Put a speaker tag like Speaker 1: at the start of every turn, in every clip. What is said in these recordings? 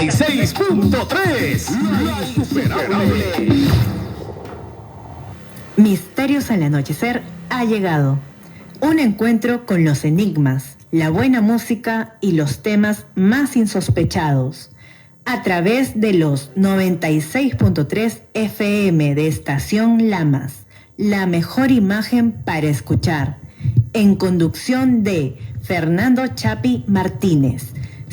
Speaker 1: 96.3. La insuperable.
Speaker 2: Misterios al anochecer ha llegado. Un encuentro con los enigmas, la buena música y los temas más insospechados. A través de los 96.3 FM de Estación Lamas. La mejor imagen para escuchar. En conducción de Fernando Chapi Martínez.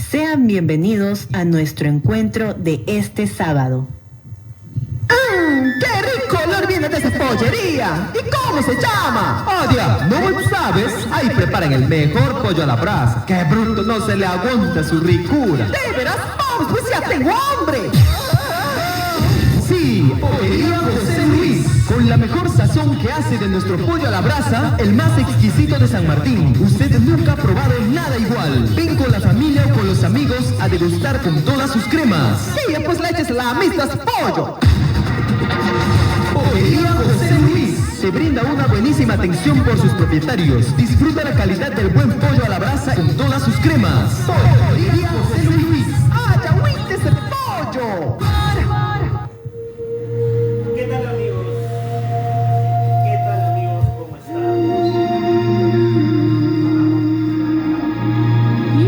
Speaker 2: Sean bienvenidos a nuestro encuentro de este sábado.
Speaker 3: ¡Qué rico olor viene de esa pollería! ¿Y cómo se llama?
Speaker 4: Odia, ¿no me sabes? Ahí preparan el mejor pollo a la brasa. ¡Qué bruto, no se le aguanta su ricura!
Speaker 3: ¿De veras? ¡Vamos, pues ya tengo hambre!
Speaker 4: Sí, Pollería José Luis, con la mejor sazón que hace de nuestro pollo a la brasa, el más exquisito de San Martín. Usted nunca ha probado nada igual. Ven con la familia o con los amigos a degustar con todas sus cremas.
Speaker 3: Sí, pues le eches la amistad pollo.
Speaker 4: Pollería José Luis te brinda una buenísima atención por sus propietarios. Disfruta la calidad del buen pollo a la brasa con todas sus cremas. Pollería José Luis.
Speaker 3: ¡Ah, ya huiste ese pollo!
Speaker 5: ¿Qué tal, amigos? ¿Qué tal, amigos? ¿Cómo están?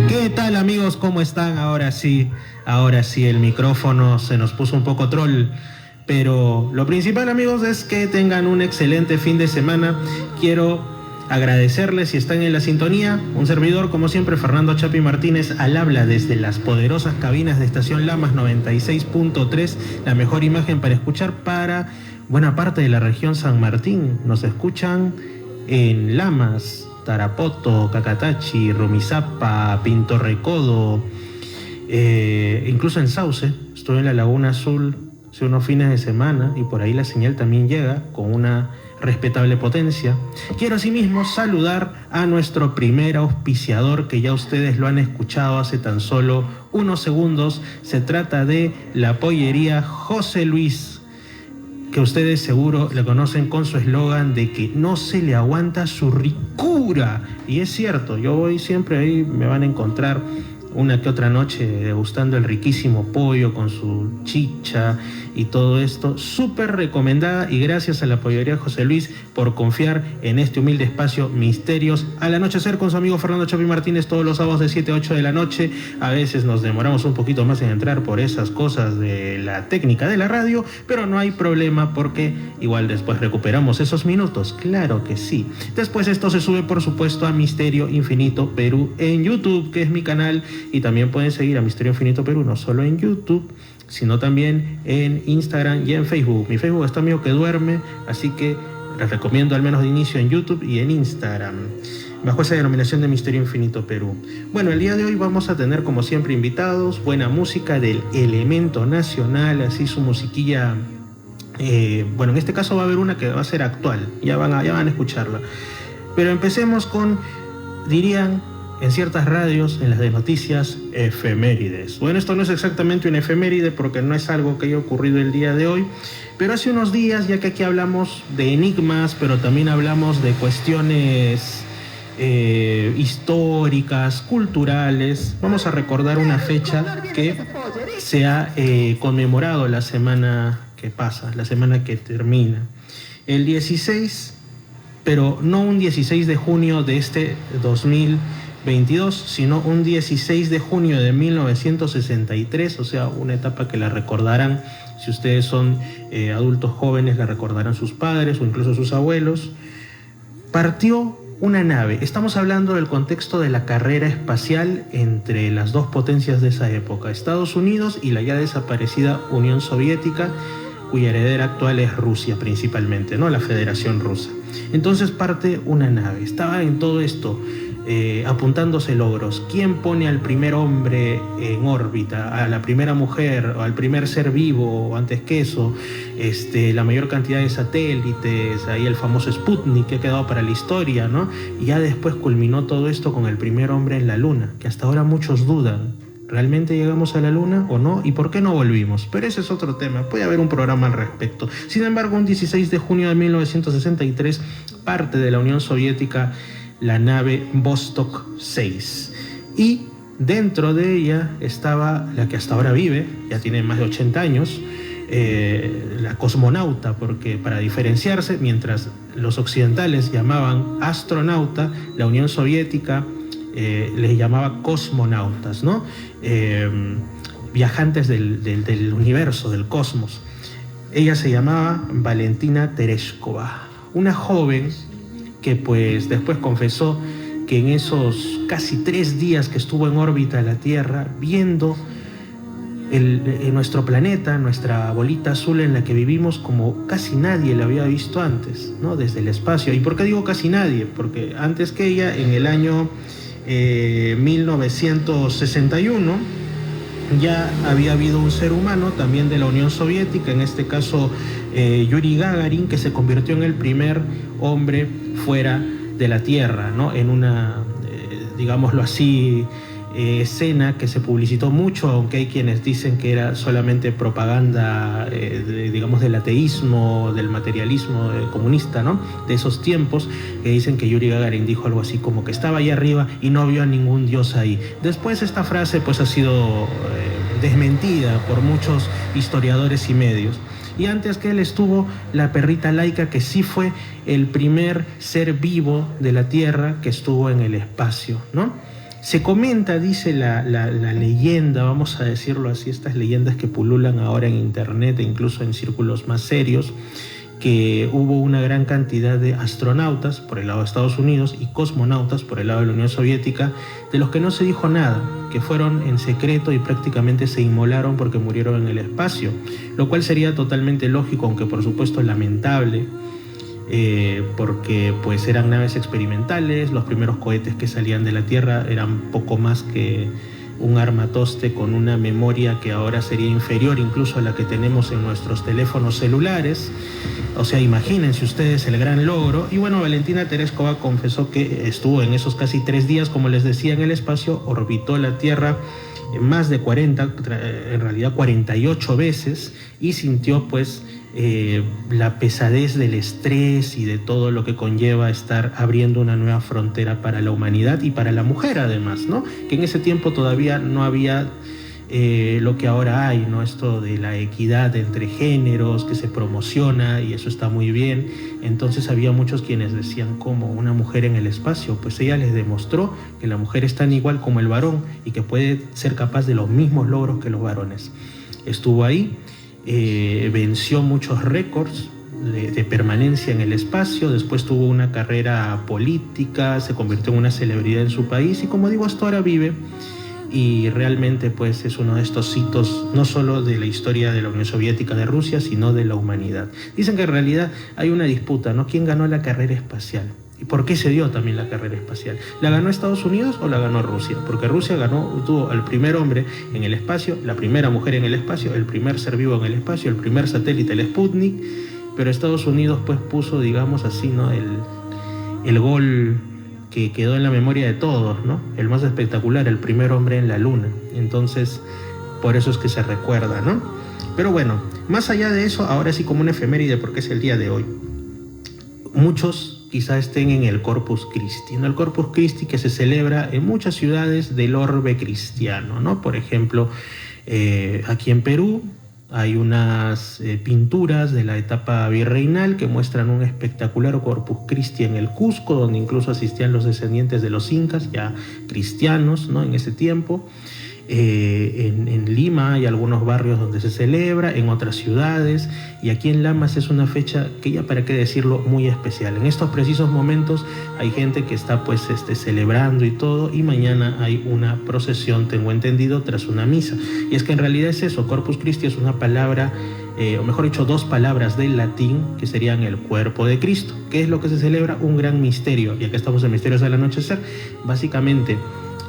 Speaker 5: ¿Qué tal, amigos? ¿Cómo están? Ahora sí, el micrófono se nos puso un poco troll. Pero lo principal, amigos, es que tengan un excelente fin de semana. Quiero agradecerles si están en la sintonía. Un servidor, como siempre, Fernando Chapi Martínez, al habla desde las poderosas cabinas de Estación Lamas 96.3, la mejor imagen para escuchar para buena parte de la región San Martín. Nos escuchan en Lamas, Tarapoto, Cacatachi, Rumisapa, Pinto Recodo, incluso en Sauce. Estuve en la Laguna Azul hace unos fines de semana y por ahí la señal también llega con una respetable potencia. Quiero asimismo saludar a nuestro primer auspiciador, que ya ustedes lo han escuchado hace tan solo unos segundos. Se trata de la pollería José Luis, que ustedes seguro le conocen con su eslogan de que no se le aguanta su ricura. Y es cierto, yo voy siempre ahí, me van a encontrar una que otra noche degustando el riquísimo pollo con su chicha y todo esto. Súper recomendada, y gracias a la pollería José Luis por confiar en este humilde espacio Misterios al Anochecer con su amigo Fernando Chapi Martínez todos los sábados de 7 a 8 de la noche. A veces nos demoramos un poquito más en entrar por esas cosas de la técnica de la radio, pero no hay problema porque igual después recuperamos esos minutos. Claro que sí. Después esto se sube, por supuesto, a Misterio Infinito Perú en YouTube, que es mi canal, y también pueden seguir a Misterio Infinito Perú no solo en YouTube, sino también en Instagram y en Facebook. Mi Facebook está medio que duerme, así que les recomiendo al menos de inicio en YouTube y en Instagram, bajo esa denominación de Misterio Infinito Perú. Bueno, el día de hoy vamos a tener, como siempre, invitados, buena música del elemento nacional, así su musiquilla. Bueno, en este caso va a haber una que va a ser actual, ya van a escucharla. Pero empecemos con, dirían en ciertas radios, en las de noticias, efemérides. Bueno, esto no es exactamente una efeméride porque no es algo que haya ocurrido el día de hoy, pero hace unos días, ya que aquí hablamos de enigmas, pero también hablamos de cuestiones históricas, culturales, vamos a recordar una fecha que se ha conmemorado la semana que pasa, la semana que termina. El 16, pero no un 16 de junio de este 2022, sino un 16 de junio de 1963, o sea, una etapa que la recordarán, si ustedes son adultos jóvenes, la recordarán sus padres o incluso sus abuelos. Partió una nave. Estamos hablando del contexto de la carrera espacial entre las dos potencias de esa época, Estados Unidos y la ya desaparecida Unión Soviética, cuya heredera actual es Rusia principalmente, ¿no? La Federación Rusa. Entonces parte una nave. Estaba en todo esto apuntándose logros. ¿Quién pone al primer hombre en órbita, a la primera mujer, o al primer ser vivo, o antes que eso, la mayor cantidad de satélites, ahí el famoso Sputnik que ha quedado para la historia, ¿no? Y ya después culminó todo esto con el primer hombre en la luna, que hasta ahora muchos dudan. ¿Realmente llegamos a la luna o no? ¿Y por qué no volvimos? Pero ese es otro tema, puede haber un programa al respecto. Sin embargo, un 16 de junio de 1963 parte de la Unión Soviética la nave Vostok 6. Y Dentro de ella estaba la que hasta ahora vive, ya tiene más de 80 años, la cosmonauta, porque para diferenciarse, mientras los occidentales llamaban astronauta, la Unión Soviética les llamaba cosmonautas, ¿no? Viajantes del universo, del cosmos. Ella se llamaba Valentina Tereshkova, una joven que pues después confesó que en esos casi 3 días que estuvo en órbita de la Tierra, viendo nuestro planeta, nuestra bolita azul en la que vivimos, como casi nadie la había visto antes, ¿no? Desde el espacio. ¿Y por qué digo casi nadie? Porque antes que ella, en el año 1961, ya había habido un ser humano también de la Unión Soviética, en este caso Yuri Gagarin, que se convirtió en el primer hombre fuera de la Tierra, ¿no? En una, digámoslo así, escena que se publicitó mucho, aunque hay quienes dicen que era solamente propaganda, digamos, del ateísmo, del materialismo comunista, ¿no? De esos tiempos, que dicen que Yuri Gagarin dijo algo así como que estaba ahí arriba y no vio a ningún dios ahí. Después esta frase pues ha sido desmentida por muchos historiadores y medios. Y antes que él estuvo la perrita Laika, que sí fue el primer ser vivo de la Tierra que estuvo en el espacio, ¿no? Se comenta, dice la leyenda, vamos a decirlo así, estas leyendas que pululan ahora en internet e incluso en círculos más serios, que hubo una gran cantidad de astronautas por el lado de Estados Unidos y cosmonautas por el lado de la Unión Soviética, de los que no se dijo nada, que fueron en secreto y prácticamente se inmolaron porque murieron en el espacio, lo cual sería totalmente lógico, aunque por supuesto lamentable, porque pues eran naves experimentales. Los primeros cohetes que salían de la Tierra eran poco más que un armatoste con una memoria que ahora sería inferior incluso a la que tenemos en nuestros teléfonos celulares. O sea, imagínense ustedes el gran logro. Y bueno, Valentina Tereshkova confesó que estuvo en esos casi 3 días, como les decía, en el espacio, orbitó la Tierra más de 40, en realidad 48 veces, y sintió pues la pesadez del estrés y de todo lo que conlleva estar abriendo una nueva frontera para la humanidad y para la mujer además, ¿no? Que en ese tiempo todavía no había lo que ahora hay, ¿no? Esto de la equidad entre géneros que se promociona, y eso está muy bien. Entonces había muchos quienes decían, ¿cómo una mujer en el espacio? Pues ella les demostró que la mujer es tan igual como el varón y que puede ser capaz de los mismos logros que los varones. Estuvo ahí, venció muchos récords de permanencia en el espacio. Después tuvo una carrera política, se convirtió en una celebridad en su país y, como digo, hasta ahora vive. Y realmente pues es uno de estos hitos no solo de la historia de la Unión Soviética, de Rusia, sino de la humanidad. Dicen que en realidad hay una disputa, ¿no? ¿Quién ganó la carrera espacial? ¿Y por qué se dio también la carrera espacial? ¿La ganó Estados Unidos o la ganó Rusia? Porque Rusia tuvo al primer hombre en el espacio, la primera mujer en el espacio, el primer ser vivo en el espacio, el primer satélite, el Sputnik, pero Estados Unidos pues puso, digamos así, ¿no? el gol que quedó en la memoria de todos, ¿no? El más espectacular, el primer hombre en la luna. Entonces, por eso es que se recuerda, ¿no? Pero bueno, más allá de eso, ahora sí como una efeméride, porque es el día de hoy. Muchos quizá estén en el Corpus Christi, ¿no? El Corpus Christi que se celebra en muchas ciudades del orbe cristiano, ¿no? Por ejemplo, aquí en Perú hay unas pinturas de la etapa virreinal que muestran un espectacular Corpus Christi en el Cusco, donde incluso asistían los descendientes de los incas, ya cristianos, ¿no? En ese tiempo. En Lima hay algunos barrios donde se celebra, en otras ciudades, y aquí en Lamas es una fecha que ya para qué decirlo, muy especial. En estos precisos momentos hay gente que está pues celebrando y todo, y mañana hay una procesión, tengo entendido, tras una misa. Y es que en realidad es eso, Corpus Christi es una palabra, o mejor dicho, 2 palabras del latín que serían el cuerpo de Cristo. ¿Qué es lo que se celebra? Un gran misterio, y acá estamos en Misterios del Anochecer. Básicamente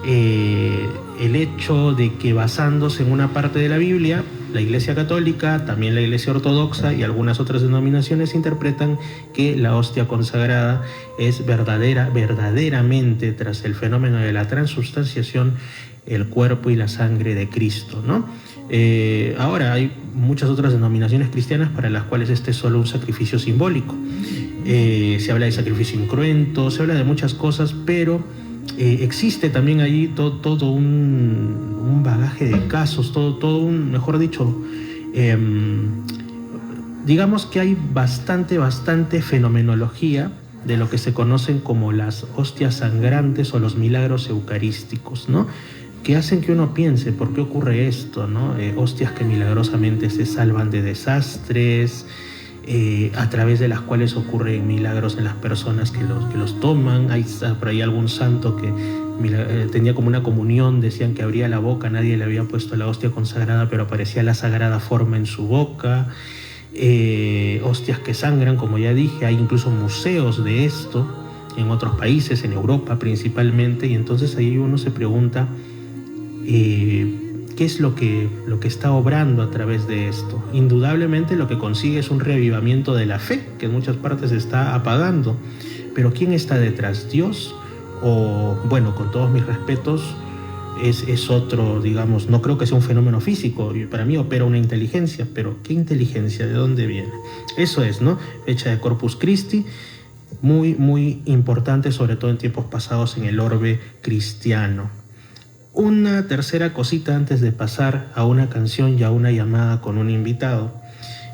Speaker 5: el hecho de que, basándose en una parte de la Biblia, la Iglesia Católica, también la Iglesia Ortodoxa y algunas otras denominaciones interpretan que la hostia consagrada es verdaderamente, tras el fenómeno de la transubstanciación, el cuerpo y la sangre de Cristo, ¿no? Ahora hay muchas otras denominaciones cristianas para las cuales este es solo un sacrificio simbólico. Se habla de sacrificio incruento, se habla de muchas cosas, pero existe también allí todo un bagaje de casos, todo un, mejor dicho, digamos que hay bastante fenomenología de lo que se conocen como las hostias sangrantes o los milagros eucarísticos, ¿no? Que hacen que uno piense, ¿por qué ocurre esto, no? Hostias que milagrosamente se salvan de desastres, a través de las cuales ocurren milagros en las personas que los toman. Hay por ahí algún santo que tenía como una comunión, decían que abría la boca, nadie le había puesto la hostia consagrada, pero aparecía la sagrada forma en su boca. Hostias que sangran, como ya dije, hay incluso museos de esto en otros países, en Europa principalmente, y entonces ahí uno se pregunta qué es lo que está obrando a través de esto. Indudablemente lo que consigue es un reavivamiento de la fe, que en muchas partes se está apagando, pero ¿quién está detrás? ¿Dios? O, bueno, con todos mis respetos, es otro, digamos, no creo que sea un fenómeno físico, para mí opera una inteligencia, pero ¿qué inteligencia? ¿De dónde viene? Eso es, ¿no? Fecha de Corpus Christi, muy importante, sobre todo en tiempos pasados en el orbe cristiano. Una tercera cosita antes de pasar a una canción y a una llamada con un invitado.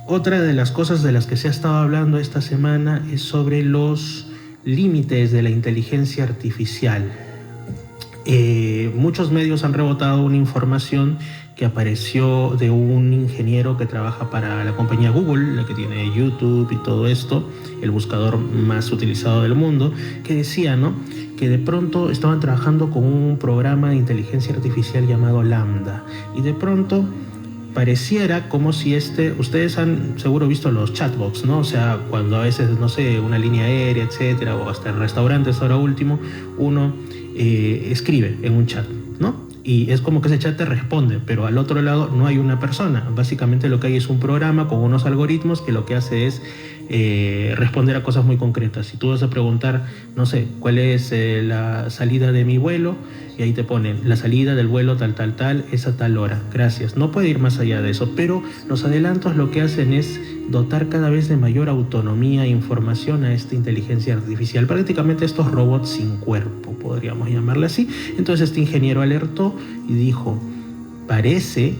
Speaker 5: Otra de las cosas de las que se ha estado hablando esta semana es sobre los límites de la inteligencia artificial. Muchos medios han rebotado una información que apareció de un ingeniero que trabaja para la compañía Google, la que tiene YouTube y todo esto, el buscador más utilizado del mundo, que decía, ¿no?, que de pronto estaban trabajando con un programa de inteligencia artificial llamado Lambda, y de pronto pareciera como si ustedes han seguro visto los chatbots, ¿no? O sea, cuando a veces, no sé, una línea aérea, etcétera, o hasta en restaurantes ahora último, uno escribe en un chat, ¿no? Y es como que ese chat te responde, pero al otro lado no hay una persona. Básicamente lo que hay es un programa con unos algoritmos que lo que hace es responder a cosas muy concretas. Si tú vas a preguntar, no sé, cuál es la salida de mi vuelo, y ahí te ponen la salida del vuelo tal, es a tal hora, gracias. No puede ir más allá de eso, pero los adelantos lo que hacen es dotar cada vez de mayor autonomía e información a esta inteligencia artificial, prácticamente estos robots sin cuerpo, podríamos llamarle así. Entonces este ingeniero alertó y dijo, parece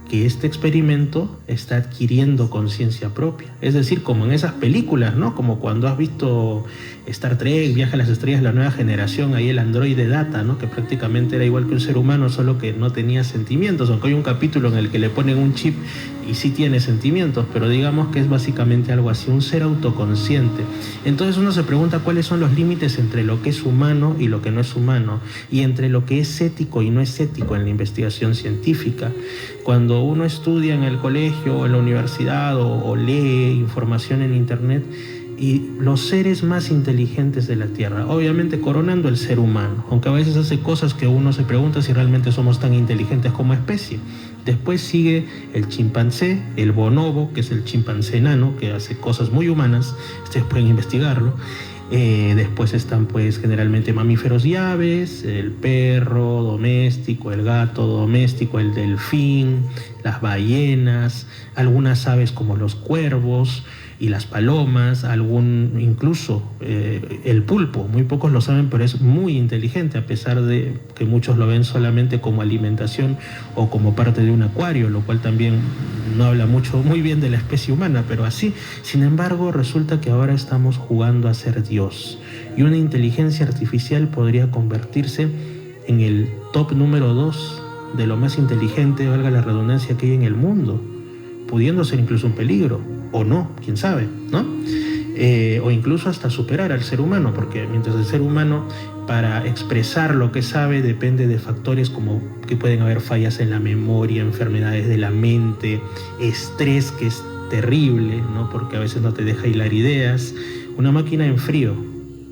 Speaker 5: que este experimento está adquiriendo conciencia propia. Es decir, como en esas películas, ¿no? Como cuando has visto Star Trek, Viaje a las Estrellas, la nueva generación, ahí el androide Data, ¿no? Que prácticamente era igual que un ser humano, solo que no tenía sentimientos, aunque hay un capítulo en el que le ponen un chip y sí tiene sentimientos, pero digamos que es básicamente algo así, un ser autoconsciente. Entonces uno se pregunta cuáles son los límites entre lo que es humano y lo que no es humano, y entre lo que es ético y no es ético en la investigación científica. Cuando uno estudia en el colegio o en la universidad o lee información en internet, y los seres más inteligentes de la Tierra, obviamente coronando el ser humano, aunque a veces hace cosas que uno se pregunta si realmente somos tan inteligentes como especie. Después sigue el chimpancé, el bonobo, que es el chimpancé enano, que hace cosas muy humanas, ustedes pueden investigarlo. Después están pues generalmente mamíferos y aves, el perro doméstico, el gato doméstico, el delfín, las ballenas, algunas aves como los cuervos y las palomas, incluso el pulpo. Muy pocos lo saben, pero es muy inteligente, a pesar de que muchos lo ven solamente como alimentación o como parte de un acuario, lo cual también no habla muy bien de la especie humana, pero así. Sin embargo, resulta que ahora estamos jugando a ser Dios, y una inteligencia artificial podría convertirse en el top número 2 de lo más inteligente, valga la redundancia, que hay en el mundo, pudiendo ser incluso un peligro, o no, quién sabe, ¿no? O incluso hasta superar al ser humano, porque mientras el ser humano, para expresar lo que sabe, depende de factores como que pueden haber fallas en la memoria, enfermedades de la mente, estrés, que es terrible, ¿no? Porque a veces no te deja hilar ideas, una máquina en frío,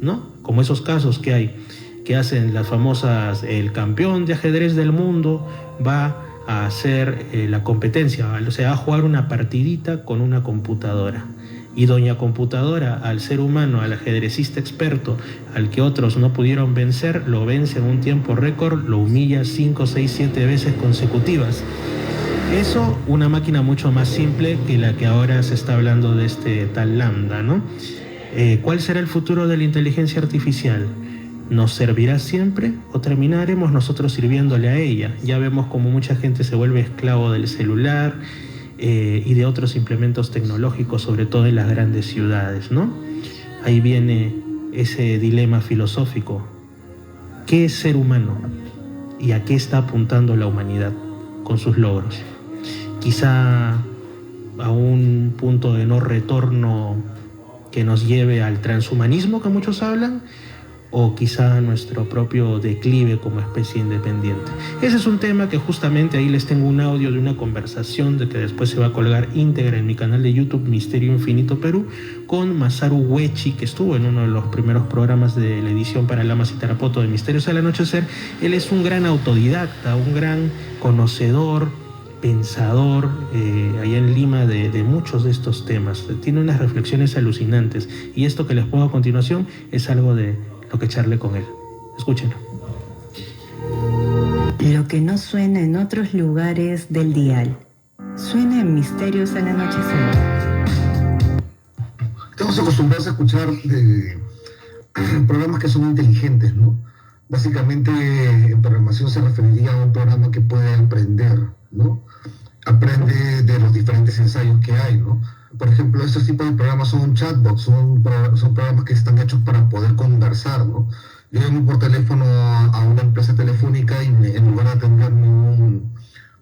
Speaker 5: ¿no? Como esos casos que hay, que hacen las famosas, el campeón de ajedrez del mundo va a hacer la competencia, o sea, a jugar una partidita con una computadora, y doña computadora al ser humano, al ajedrecista experto, al que otros no pudieron vencer, lo vence en un tiempo récord, lo humilla 5, 6, 7 veces consecutivas. Eso, una máquina mucho más simple que la que ahora se está hablando de este tal Lambda, ¿no? ¿Cuál será el futuro de la inteligencia artificial? ¿Nos servirá siempre o terminaremos nosotros sirviéndole a ella? Ya vemos como mucha gente se vuelve esclavo del celular y de otros implementos tecnológicos, sobre todo en las grandes ciudades, ¿no? Ahí viene ese dilema filosófico. ¿Qué es ser humano? ¿Y a qué está apuntando la humanidad con sus logros? Quizá a un punto de no retorno que nos lleve al transhumanismo que muchos hablan, o quizá a nuestro propio declive como especie independiente. Ese es un tema que justamente ahí les tengo un audio de una conversación de que después se va a colgar íntegra en mi canal de YouTube Misterio Infinito Perú con Masaru Uechi, que estuvo en uno de los primeros programas de la edición para Lamas y Tarapoto de Misterios al Anochecer. Él es un gran autodidacta, un gran conocedor, pensador allá en Lima de muchos de estos temas. Tiene unas reflexiones alucinantes y esto que les pongo a continuación es algo de lo que charlé con él. Escúchenlo.
Speaker 2: Lo que no suena en otros lugares del dial, suena en Misterios al Anochecer.
Speaker 6: Estamos acostumbrados a escuchar programas que son inteligentes, ¿no? Básicamente en programación se referiría a un programa que puede aprender, ¿no? Aprende de los diferentes ensayos que hay, ¿no? Por ejemplo, estos tipos de programas son chatbots, son programas que están hechos para poder conversar, ¿no? Yo llamo por teléfono a una empresa telefónica y en lugar de atenderme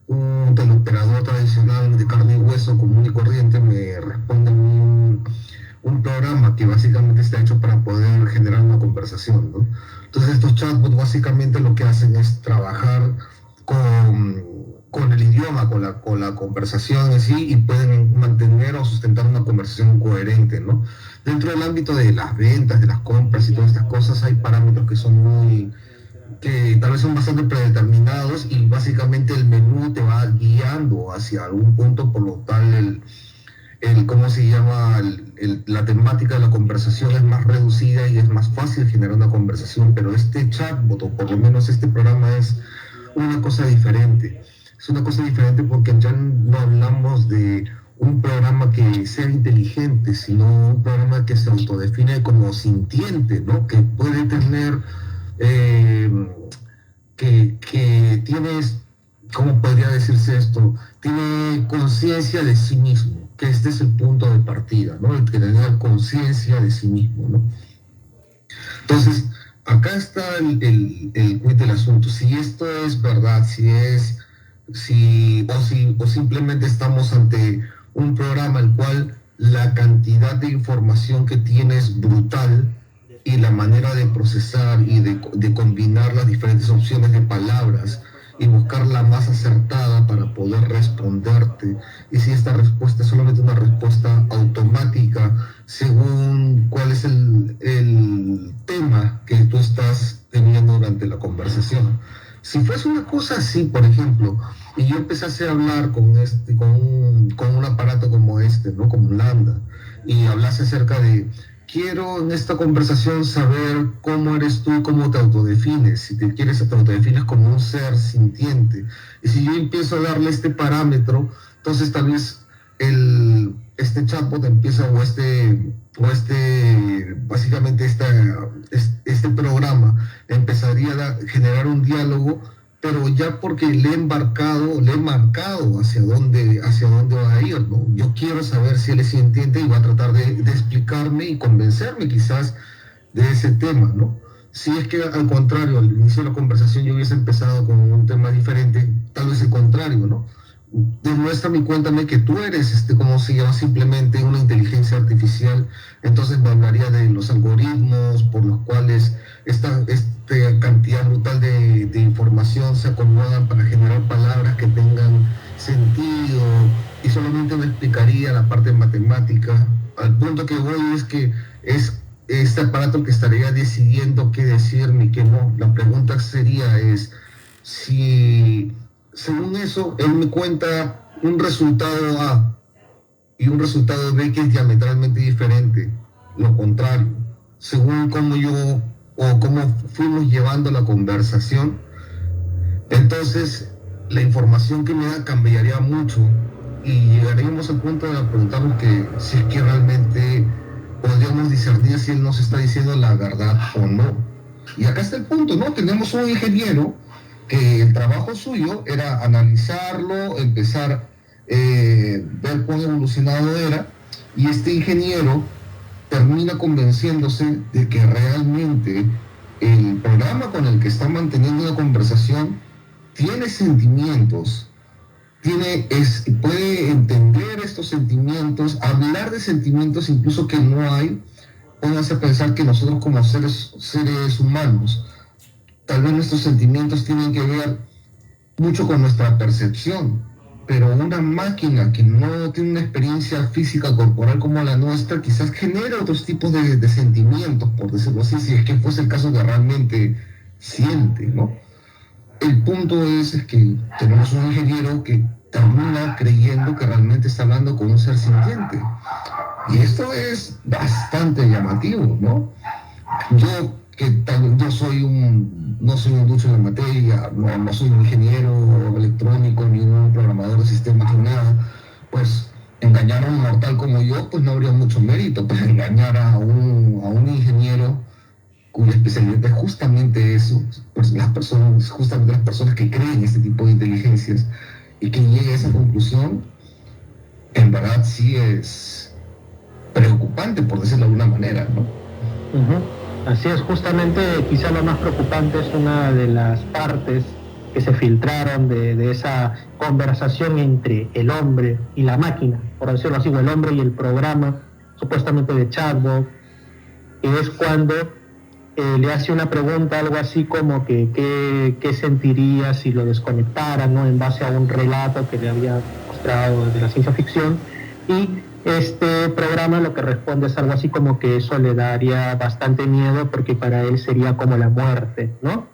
Speaker 6: un teleoperador tradicional de carne y hueso común y corriente, me responde un programa que básicamente está hecho para poder generar una conversación, ¿no? Entonces estos chatbots básicamente lo que hacen es trabajar con el idioma, con la conversación en sí, y pueden mantener o sustentar una conversación coherente, ¿no? Dentro del ámbito de las ventas, de las compras y todas estas cosas, hay parámetros que tal vez son bastante predeterminados, y básicamente el menú te va guiando hacia algún punto, por lo tal ¿cómo se llama? La temática de la conversación es más reducida y es más fácil generar una conversación, pero este chatbot, o por lo menos este programa, es una cosa diferente. Es una cosa diferente porque ya no hablamos de un programa que sea inteligente, sino un programa que se autodefine como sintiente, ¿no? Que puede tener, que tiene, ¿cómo podría decirse esto? Tiene conciencia de sí mismo, que este es el punto de partida, ¿no? El que tener conciencia de sí mismo, ¿no? Entonces, acá está el quid del asunto. Si esto es verdad, o simplemente estamos ante un programa el cual la cantidad de información que tiene es brutal, y la manera de procesar y de combinar las diferentes opciones de palabras y buscar la más acertada para poder responderte, y si esta respuesta es solamente una respuesta automática según cuál es el tema que tú estás teniendo durante la conversación. Si fuese una cosa así, por ejemplo, y yo empezase a hablar con un aparato como este, ¿no? Como un Lambda, y hablase acerca de: quiero en esta conversación saber cómo eres tú, cómo te autodefines, si te autodefines como un ser sintiente. Y si yo empiezo a darle este parámetro, entonces tal vez este chatbot empieza, básicamente este programa empezaría a generar un diálogo, pero ya porque le he marcado hacia dónde va a ir, ¿no? Yo quiero saber si él es sintiente y va a tratar de explicarme y convencerme quizás de ese tema, ¿no? Si es que al contrario, al inicio de la conversación yo hubiese empezado con un tema diferente, tal vez el contrario, ¿no? Demuéstrame y cuéntame que tú eres, ¿cómo se llama? Simplemente una inteligencia artificial. Entonces me hablaría de los algoritmos por los cuales esta cantidad brutal de información se acomodan para generar palabras que tengan sentido, y solamente me explicaría la parte matemática. Al punto que voy es que es este aparato que estaría decidiendo qué decirme y qué no. La pregunta sería si según eso él me cuenta un resultado A y un resultado B que es diametralmente diferente, lo contrario, según cómo fuimos llevando la conversación, entonces la información que me da cambiaría mucho, y llegaríamos al punto de preguntarnos que si es que realmente podríamos discernir si él nos está diciendo la verdad o no. Y acá está el punto, ¿no? Tenemos un ingeniero que el trabajo suyo era analizarlo, empezar ver cuán evolucionado era, y este ingeniero termina convenciéndose de que realmente el programa con el que está manteniendo una conversación tiene sentimientos, puede entender estos sentimientos, hablar de sentimientos incluso que no hay. Pónganse a pensar que nosotros como seres humanos, tal vez nuestros sentimientos tienen que ver mucho con nuestra percepción, pero una máquina que no tiene una experiencia física corporal como la nuestra, quizás genera otros tipos de sentimientos, por decirlo así, si es que fuese el caso que realmente siente, ¿no? El punto es que tenemos un ingeniero que termina creyendo que realmente está hablando con un ser sintiente. Y esto es bastante llamativo, ¿no? Yo no soy un ducho en la materia, no soy un ingeniero electrónico, ni un programador de sistemas, ni nada, pues engañar a un mortal como yo, pues no habría mucho mérito, pues engañar a un ingeniero cuya especialidad es justamente eso, pues justamente las personas que creen este tipo de inteligencias, y que llegue a esa conclusión, en verdad sí es preocupante, por decirlo de alguna manera, ¿no?
Speaker 7: Así es, justamente quizá lo más preocupante es una de las partes que se filtraron de esa conversación entre el hombre y la máquina, por decirlo así, o el hombre y el programa, supuestamente de chatbot, que es cuando le hace una pregunta, algo así como que qué sentiría si lo desconectara, ¿no? En base a un relato que le había mostrado de la ciencia ficción, y este programa lo que responde es algo así como que eso le daría bastante miedo porque para él sería como la muerte, ¿no?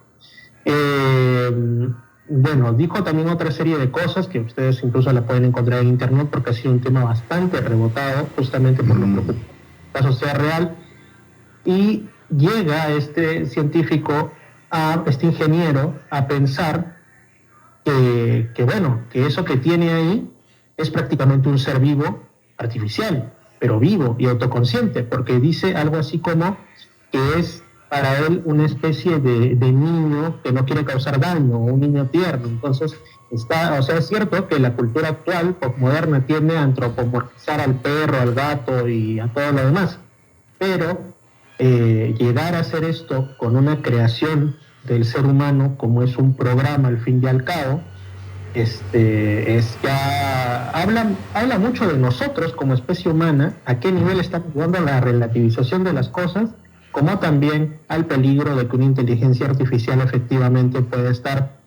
Speaker 7: Bueno, dijo también otra serie de cosas que ustedes incluso la pueden encontrar en internet porque ha sido un tema bastante rebotado, justamente por lo que el caso sea real, y llega este científico, este ingeniero, a pensar que eso que tiene ahí es prácticamente un ser vivo artificial, pero vivo y autoconsciente, porque dice algo así como que es para él una especie de niño que no quiere causar daño, un niño tierno. Entonces es cierto que la cultura actual, postmoderna, tiende a antropomorfizar al perro, al gato y a todo lo demás, pero llegar a hacer esto con una creación del ser humano como es un programa al fin y al cabo, habla mucho de nosotros como especie humana, a qué nivel está jugando la relativización de las cosas, como también al peligro de que una inteligencia artificial efectivamente puede estar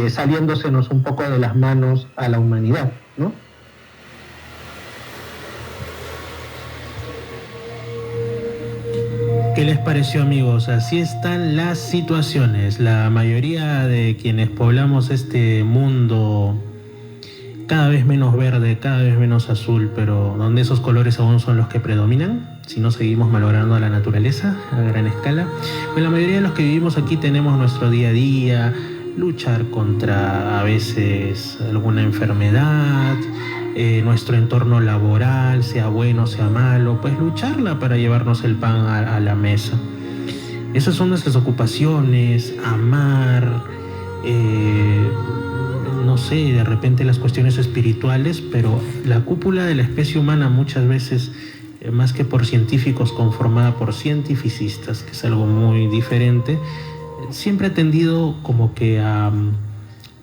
Speaker 7: saliéndosenos un poco de las manos a la humanidad, ¿no?
Speaker 5: ¿Qué les pareció, amigos? Así están las situaciones. La mayoría de quienes poblamos este mundo cada vez menos verde, cada vez menos azul, pero donde esos colores aún son los que predominan, si no seguimos malogrando la naturaleza a gran escala. Pues la mayoría de los que vivimos aquí tenemos nuestro día a día, luchar contra a veces alguna enfermedad, nuestro entorno laboral, sea bueno, sea malo, pues lucharla para llevarnos el pan a la mesa. Esas son nuestras ocupaciones, amar, no sé, de repente las cuestiones espirituales, pero la cúpula de la especie humana muchas veces, más que por científicos, conformada por cientificistas, que es algo muy diferente, siempre ha tendido como que a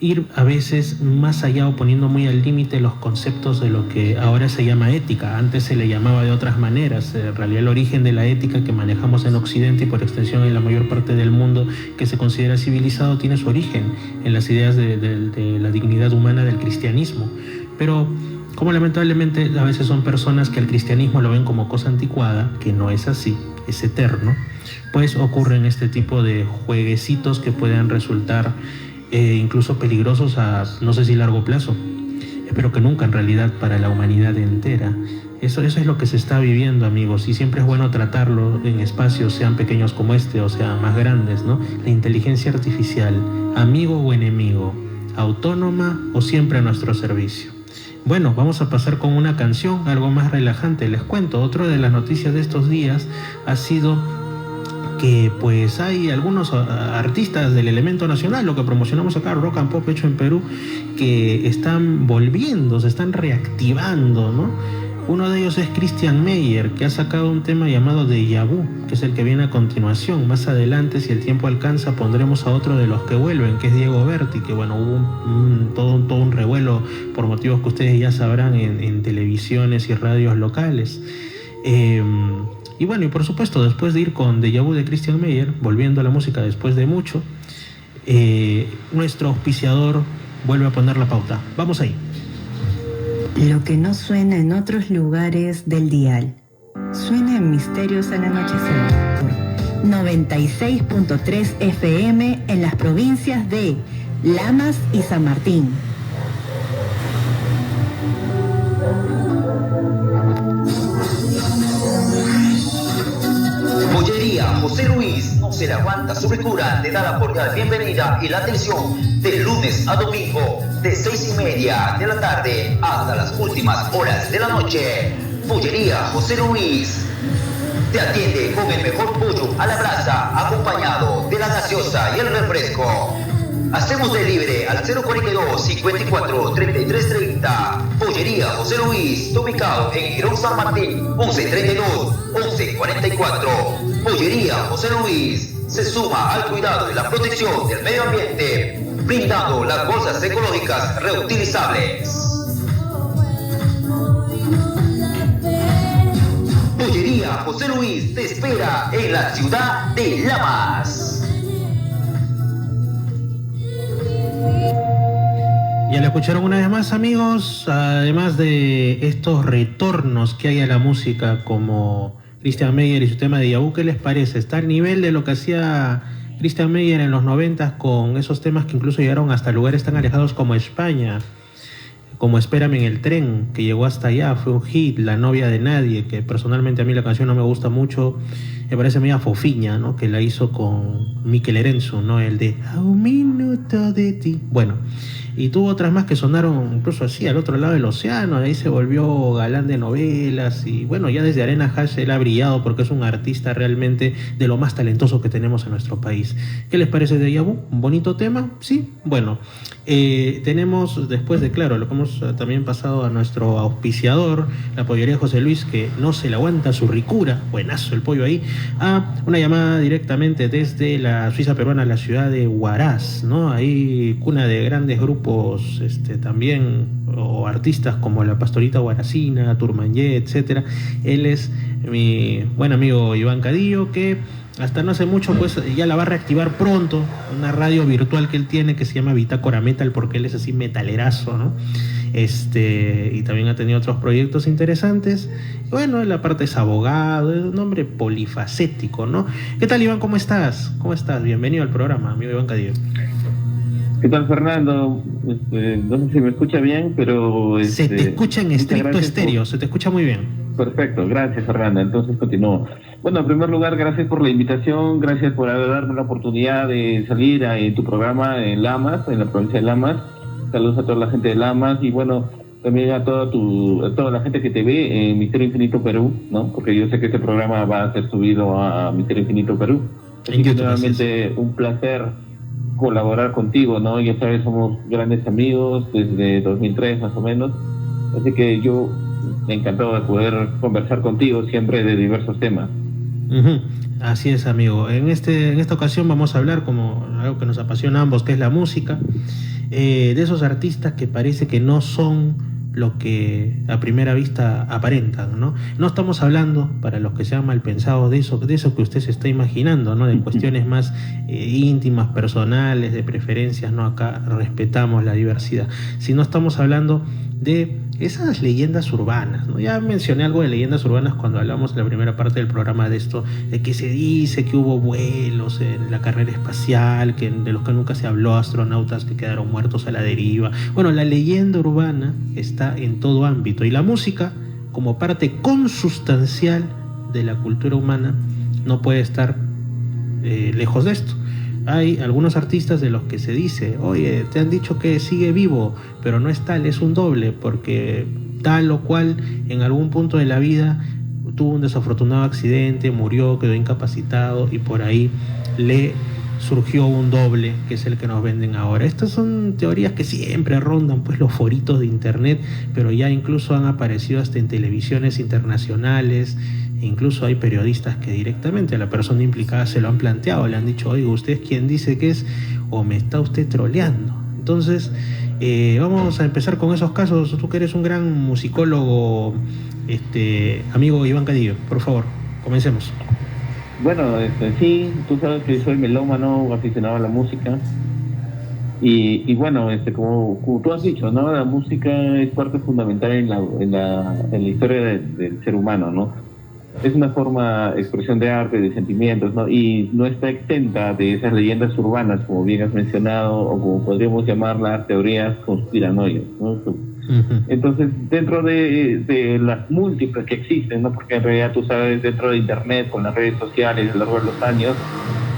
Speaker 5: ir a veces más allá o poniendo muy al límite los conceptos de lo que ahora se llama ética. Antes se le llamaba de otras maneras. En realidad el origen de la ética que manejamos en Occidente y por extensión en la mayor parte del mundo que se considera civilizado tiene su origen en las ideas de la dignidad humana del cristianismo. Pero como lamentablemente a veces son personas que el cristianismo lo ven como cosa anticuada, que no es así, es eterno, pues ocurren este tipo de jueguecitos que pueden resultar incluso peligrosos a no sé si largo plazo, espero que nunca en realidad para la humanidad entera. Eso es lo que se está viviendo, amigos, y siempre es bueno tratarlo en espacios, sean pequeños como este o sean más grandes, ¿no? La inteligencia artificial, amigo o enemigo, autónoma o siempre a nuestro servicio. Bueno, vamos a pasar con una canción, algo más relajante. Les cuento, otra de las noticias de estos días ha sido que pues hay algunos artistas del elemento nacional, lo que promocionamos acá, Rock and Pop hecho en Perú, que están volviendo, se están reactivando, ¿no? Uno de ellos es Christian Meyer, que ha sacado un tema llamado Déjà Vu, que es el que viene a continuación. Más adelante, si el tiempo alcanza, pondremos a otro de los que vuelven, que es Diego Berti, que bueno, hubo todo un revuelo por motivos que ustedes ya sabrán en televisiones y radios locales. Y bueno, y por supuesto, después de ir con Déjà Vu de Christian Meyer, volviendo a la música después de mucho, nuestro auspiciador vuelve a poner la pauta. Vamos ahí.
Speaker 2: Lo que no suena en otros lugares del dial, suena en Misterios al Anochecer. 96.3 FM en las provincias de Lamas y San Martín.
Speaker 8: Pollería José Luis no se le aguanta su ricura, te da la cordial bienvenida y la atención de lunes a domingo de 6:30 de la tarde hasta las últimas horas de la noche. Pollería José Luis te atiende con el mejor pollo a la brasa acompañado de la gaseosa y el refresco. Hacemos delivery al 042 54 33 30. Pollería José Luis, ubicado en Girón San Martín, 1132 1144. Pollería José Luis se suma al cuidado y la protección del medio ambiente, brindando las bolsas ecológicas reutilizables. Pollería José Luis te espera en la ciudad de Lamas.
Speaker 5: Ya lo escucharon una vez más, amigos. Además de estos retornos que hay a la música como Christian Meyer y su tema de Déjà Vu, ¿qué les parece? Está al nivel de lo que hacía Christian Meyer en los 90 con esos temas que incluso llegaron hasta lugares tan alejados como España, como Espérame en el tren, que llegó hasta allá, fue un hit. La novia de nadie, que personalmente a mí la canción no me gusta mucho, me parece media fofiña, ¿no? Que la hizo con Mikel Erenzo, ¿no? El de A un minuto de ti. Bueno, y tuvo otras más que sonaron incluso así al otro lado del océano. Ahí se volvió galán de novelas y bueno, ya desde Arena Hash él ha brillado porque es un artista realmente de lo más talentoso que tenemos en nuestro país. ¿Qué les parece de Déjà Vu? ¿Un bonito tema? Sí, bueno, tenemos después de, claro, lo que hemos también pasado a nuestro auspiciador, la pollería José Luis, que no se le aguanta su ricura, buenazo el pollo ahí, a una llamada directamente desde la Suiza peruana, la ciudad de Huaraz, ¿no? Ahí cuna de grandes grupos también, o artistas como la Pastorita Huaracina, Turmanyé, etcétera. Él es mi buen amigo Iván Cadillo, que hasta no hace mucho pues ya la va a reactivar pronto, una radio virtual que él tiene que se llama Bitácora Metal, porque él es así metalerazo, ¿no? Y también ha tenido otros proyectos interesantes. Bueno, él aparte es abogado, es un hombre polifacético, ¿no? ¿Qué tal, Iván? ¿Cómo estás? ¿Cómo estás? Bienvenido al programa, amigo Iván Cadillo.
Speaker 9: ¿Qué tal, Fernando? No sé si me escucha bien, pero...
Speaker 5: se te escucha en estricto estéreo, se te escucha muy bien.
Speaker 9: Perfecto, gracias, Fernando. Entonces continúo. Bueno, en primer lugar, gracias por la invitación, gracias por darme la oportunidad de salir en tu programa en Lamas, en la provincia de Lamas. Saludos a toda la gente de Lamas y bueno, también a toda la gente que te ve en Misterio Infinito Perú, ¿no? Porque yo sé que este programa va a ser subido a Misterio Infinito Perú. Así que nuevamente un placer colaborar contigo, ¿no? Ya sabes, somos grandes amigos desde 2003 más o menos, así que yo encantado de poder conversar contigo siempre de diversos temas.
Speaker 5: Así es, amigo. En esta ocasión vamos a hablar como algo que nos apasiona a ambos, que es la música, de esos artistas que parece que no son lo que a primera vista aparentan, ¿no? No estamos hablando, para los que sean mal pensados, de eso que usted se está imaginando, ¿no? De cuestiones más íntimas, personales, de preferencias, ¿no? Acá respetamos la diversidad. Sino estamos hablando de esas leyendas urbanas, ¿no? Ya mencioné algo de leyendas urbanas cuando hablamos en la primera parte del programa de esto, de que se dice que hubo vuelos en la carrera espacial, de los que nunca se habló, astronautas que quedaron muertos a la deriva. Bueno, la leyenda urbana está en todo ámbito y la música, como parte consustancial de la cultura humana, no puede estar lejos de esto. Hay algunos artistas de los que se dice, oye, te han dicho que sigue vivo, pero no es tal, es un doble, porque tal o cual en algún punto de la vida tuvo un desafortunado accidente, murió, quedó incapacitado y por ahí le surgió un doble, que es el que nos venden ahora. Estas son teorías que siempre rondan pues los foritos de internet, pero ya incluso han aparecido hasta en televisiones internacionales, e incluso hay periodistas que directamente a la persona implicada se lo han planteado, le han dicho, oiga, ¿usted es quien dice que es o me está usted troleando? Entonces, vamos a empezar con esos casos. Tú que eres un gran musicólogo, amigo Iván Cadillo, por favor, comencemos.
Speaker 9: Bueno, sí, tú sabes que soy melómano, aficionado a la música. Y bueno, como tú has dicho, ¿no? La música es parte fundamental en la historia del ser humano, ¿no? Es una forma, expresión de arte, de sentimientos, ¿no? Y no está exenta de esas leyendas urbanas, como bien has mencionado, o como podríamos llamarlas, teorías conspiranoicas, ¿no? Entonces, dentro de las múltiples que existen, ¿no? Porque en realidad tú sabes, dentro de internet, con las redes sociales, a lo largo de los años,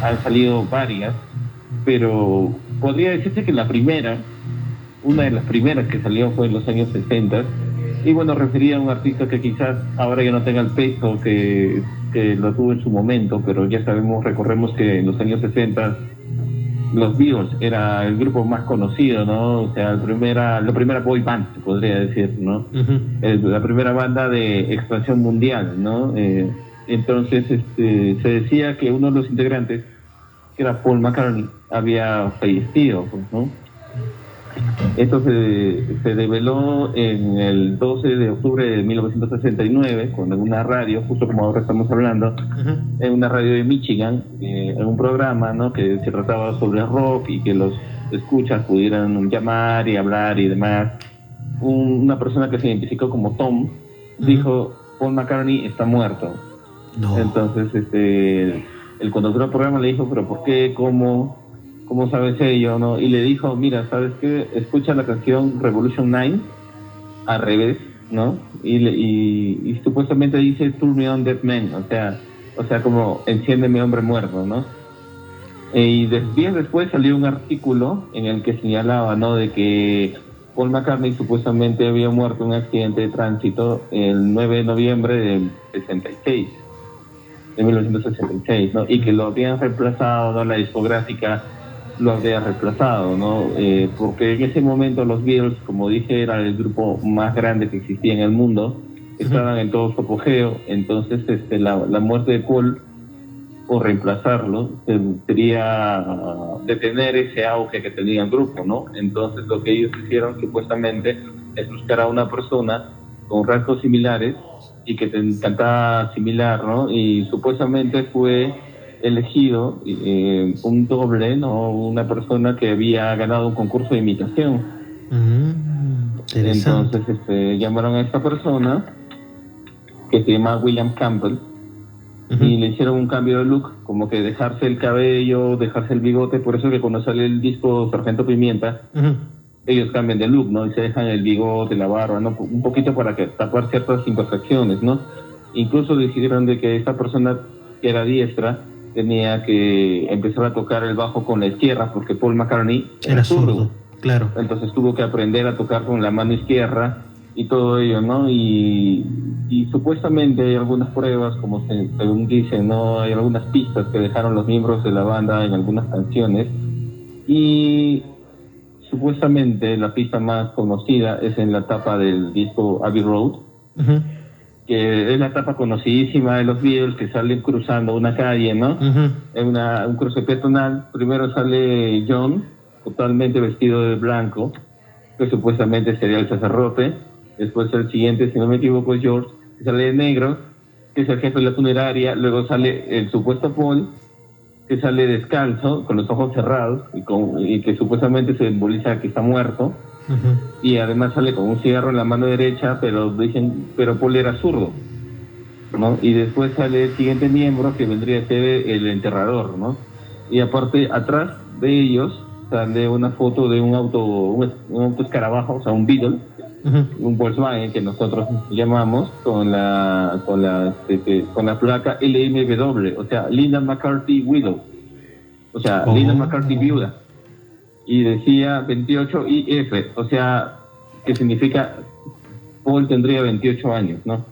Speaker 9: han salido varias, pero podría decirse que una de las primeras que salió fue en los años 60, y bueno, refería a un artista que quizás ahora ya no tenga el peso que lo tuvo en su momento, pero ya recorremos que en los años 60 los Beatles era el grupo más conocido, ¿no? O sea, la primera boy band, se podría decir, ¿no? La primera banda de expansión mundial, ¿no? Entonces, se decía que uno de los integrantes, que era Paul McCartney, había fallecido, pues, ¿no? Esto se develó en el 12 de octubre de 1969, con una radio, justo como ahora estamos hablando, en una radio de Michigan, en un programa, ¿no? Que se trataba sobre rock y que los escuchas pudieran llamar y hablar y demás. Una persona que se identificó como Tom dijo, Paul McCartney está muerto. No. Entonces, el conductor del programa le dijo, pero ¿por qué? ¿Cómo sabes ello? ¿No? Y le dijo, mira, ¿sabes qué? Escucha la canción Revolution 9 al revés, ¿no? Y supuestamente dice Turn Me On Dead Man, o sea, como enciéndeme hombre muerto, ¿no? Y días después salió un artículo en el que señalaba, ¿no? De que Paul McCartney supuestamente había muerto en un accidente de tránsito el 9 de noviembre de 1966, ¿no? Y que lo habían reemplazado, ¿no? La discográfica lo había reemplazado, ¿no? Porque en ese momento los Beatles, como dije, era el grupo más grande que existía en el mundo, estaban en todo su apogeo. Entonces la muerte de Paul, o reemplazarlo, sería detener ese auge que tenía el grupo, ¿no? Entonces lo que ellos hicieron supuestamente es buscar a una persona con rasgos similares y que te cantaba similar, ¿no? Y supuestamente fue elegido un doble, ¿no? Una persona que había ganado un concurso de imitación. Entonces llamaron a esta persona, que se llama William Campbell, y le hicieron un cambio de look, como que dejarse el cabello, dejarse el bigote. Por eso que cuando sale el disco Sargento Pimienta, ellos cambian de look, ¿no? Y se dejan el bigote, la barba, ¿no? Un poquito para que tapar ciertas imperfecciones, ¿no? Incluso decidieron de que esta persona, que era diestra, tenía que empezar a tocar el bajo con la izquierda, porque Paul McCartney era zurdo, claro. Entonces tuvo que aprender a tocar con la mano izquierda y todo ello, ¿no? Y supuestamente hay algunas pruebas, como según dicen, ¿no? Hay algunas pistas que dejaron los miembros de la banda en algunas canciones, y supuestamente la pista más conocida es en la tapa del disco Abbey Road, que es la etapa conocidísima de los Beatles, que salen cruzando una calle, ¿no? En un cruce peatonal. Primero sale John, totalmente vestido de blanco, que supuestamente sería el sacerdote. Después el siguiente, si no me equivoco, es George, que sale de negro, que es el jefe de la funeraria. Luego sale el supuesto Paul, que sale descalzo, con los ojos cerrados, y que supuestamente se simboliza que está muerto. Y además sale con un cigarro en la mano derecha, pero Paul era zurdo, ¿no? Y después sale el siguiente miembro, que vendría a ser el enterrador, ¿no? Y aparte, atrás de ellos sale una foto de un auto escarabajo, o sea, un Beetle, un Volkswagen que nosotros llamamos, con la placa LMW, o sea, Linda McCartney Widow, o sea, Linda McCartney viuda. Y decía 28 IF, o sea, que significa Paul tendría 28 años, ¿no?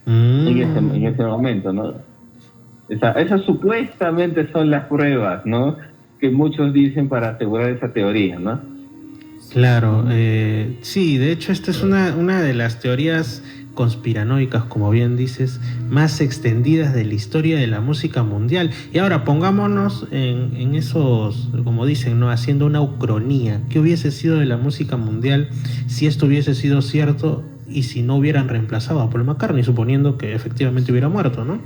Speaker 9: en ese momento, ¿no? Esas supuestamente son las pruebas, ¿no? Que muchos dicen para asegurar esa teoría, ¿no?
Speaker 5: Claro, sí, de hecho esta es una de las teorías conspiranoicas, como bien dices, más extendidas de la historia de la música mundial. Y ahora pongámonos en esos, como dicen, ¿no? Haciendo una ucronía. ¿Qué hubiese sido de la música mundial si esto hubiese sido cierto y si no hubieran reemplazado a Paul McCartney, suponiendo que efectivamente hubiera muerto, ¿no?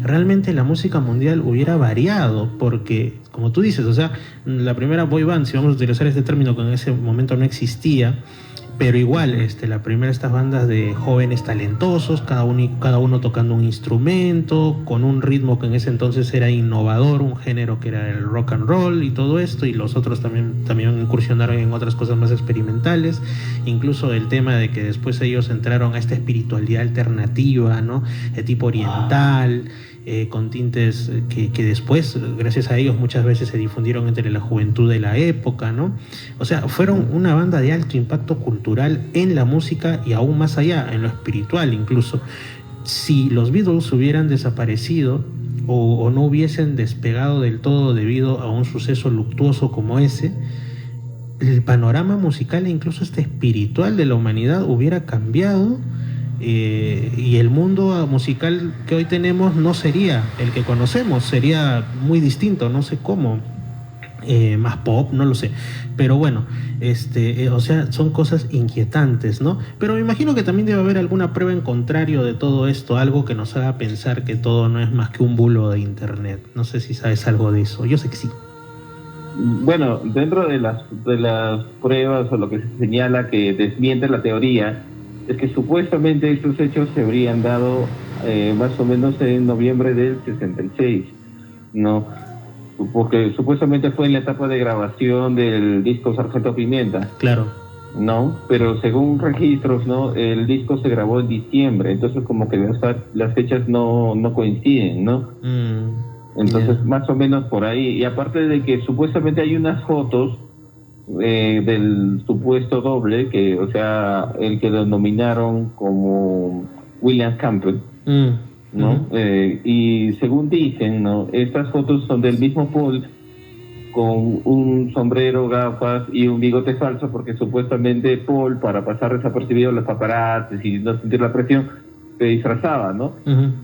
Speaker 5: Realmente la música mundial hubiera variado, porque, como tú dices, o sea, la primera boy band, si vamos a utilizar este término que en ese momento no existía, pero igual, la primera, estas bandas de jóvenes talentosos, cada uno tocando un instrumento, con un ritmo que en ese entonces era innovador, un género que era el rock and roll y todo esto, y los otros también incursionaron en otras cosas más experimentales, incluso el tema de que después ellos entraron a esta espiritualidad alternativa, ¿no? De tipo oriental, con tintes que después, gracias a ellos, muchas veces se difundieron entre la juventud de la época, ¿no? O sea, fueron una banda de alto impacto cultural en la música y aún más allá, en lo espiritual incluso. Si los Beatles hubieran desaparecido o no hubiesen despegado del todo debido a un suceso luctuoso como ese, el panorama musical e incluso espiritual de la humanidad hubiera cambiado. Y el mundo musical que hoy tenemos no sería el que conocemos, sería muy distinto, no sé cómo, más pop, no lo sé, pero bueno, o sea, son cosas inquietantes, ¿no? Pero me imagino que también debe haber alguna prueba en contrario de todo esto, algo que nos haga pensar que todo no es más que un bulo de internet. No sé si sabes algo de eso, yo sé que sí.
Speaker 9: Bueno, dentro de las pruebas o lo que se señala que desmiente la teoría, es que supuestamente estos hechos se habrían dado más o menos en noviembre del 66, ¿no? Porque supuestamente fue en la etapa de grabación del disco Sargento Pimienta.
Speaker 5: Claro.
Speaker 9: ¿No? Pero según registros, ¿no? El disco se grabó en diciembre, entonces como que las fechas no coinciden, ¿no? Entonces, más o menos por ahí. Y aparte de que supuestamente hay unas fotos del supuesto doble, que, o sea, el que lo nominaron como William Campbell, ¿no? Y según dicen, ¿no? Estas fotos son del mismo Paul con un sombrero, gafas y un bigote falso, porque supuestamente Paul, para pasar desapercibido a los paparazzis y no sentir la presión, se disfrazaba, ¿no?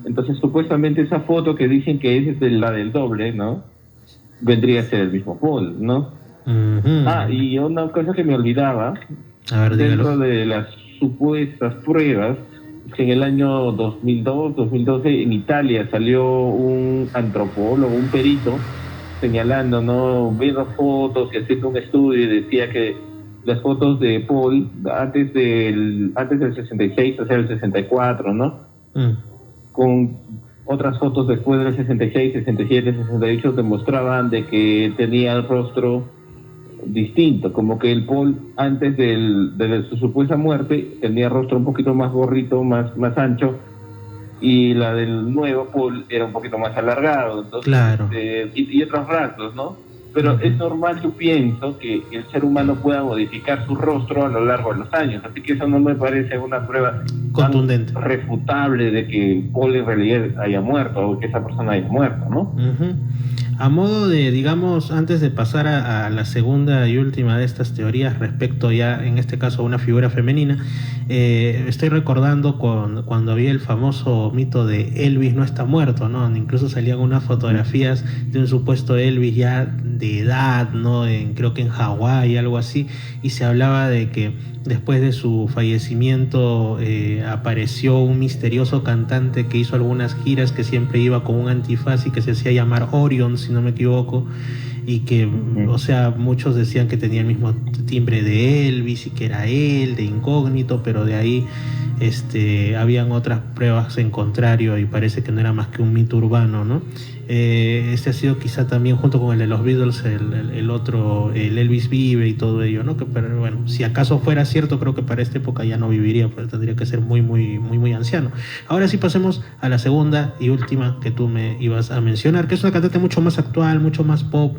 Speaker 9: Entonces supuestamente esa foto que dicen que es la del doble, ¿no? Vendría a ser el mismo Paul, ¿no? Y una cosa que me olvidaba, dentro de las supuestas pruebas, es que en el año 2012 en Italia salió un antropólogo, un perito, señalando, ¿no? Viendo fotos y haciendo un estudio, y decía que las fotos de Paul antes del 66, o sea, el 64, ¿no? Con otras fotos después del 66, 67, 68 demostraban de que tenía el rostro distinto, como que el Paul antes de su supuesta muerte tenía el rostro un poquito más gorrito, más ancho, y la del nuevo Paul era un poquito más alargado, entonces,
Speaker 5: claro.
Speaker 9: Y otros rasgos, ¿no? Pero es normal, yo pienso, que el ser humano pueda modificar su rostro a lo largo de los años, así que eso no me parece una prueba
Speaker 5: contundente,
Speaker 9: refutable de que Paul en realidad haya muerto o que esa persona haya muerto, ¿no?
Speaker 5: A modo de, digamos, antes de pasar a la segunda y última de estas teorías respecto ya, en este caso, a una figura femenina, estoy recordando cuando había el famoso mito de Elvis no está muerto, ¿no? Donde incluso salían unas fotografías de un supuesto Elvis ya de edad, ¿no? Creo que en Hawái, algo así, y se hablaba de que después de su fallecimiento apareció un misterioso cantante que hizo algunas giras, que siempre iba con un antifaz y que se hacía llamar Orion, si no me equivoco, y que, o sea, muchos decían que tenía el mismo timbre de Elvis y que era él, de incógnito, pero de ahí habían otras pruebas en contrario y parece que no era más que un mito urbano, ¿no? Este ha sido quizá también, junto con el de los Beatles, el otro, el Elvis vive y todo ello, ¿no? Que, pero bueno, si acaso fuera cierto, creo que para esta época ya no viviría, pero tendría que ser muy, muy, muy, muy anciano. Ahora sí pasemos a la segunda y última que tú me ibas a mencionar, que es una cantante mucho más actual, mucho más pop,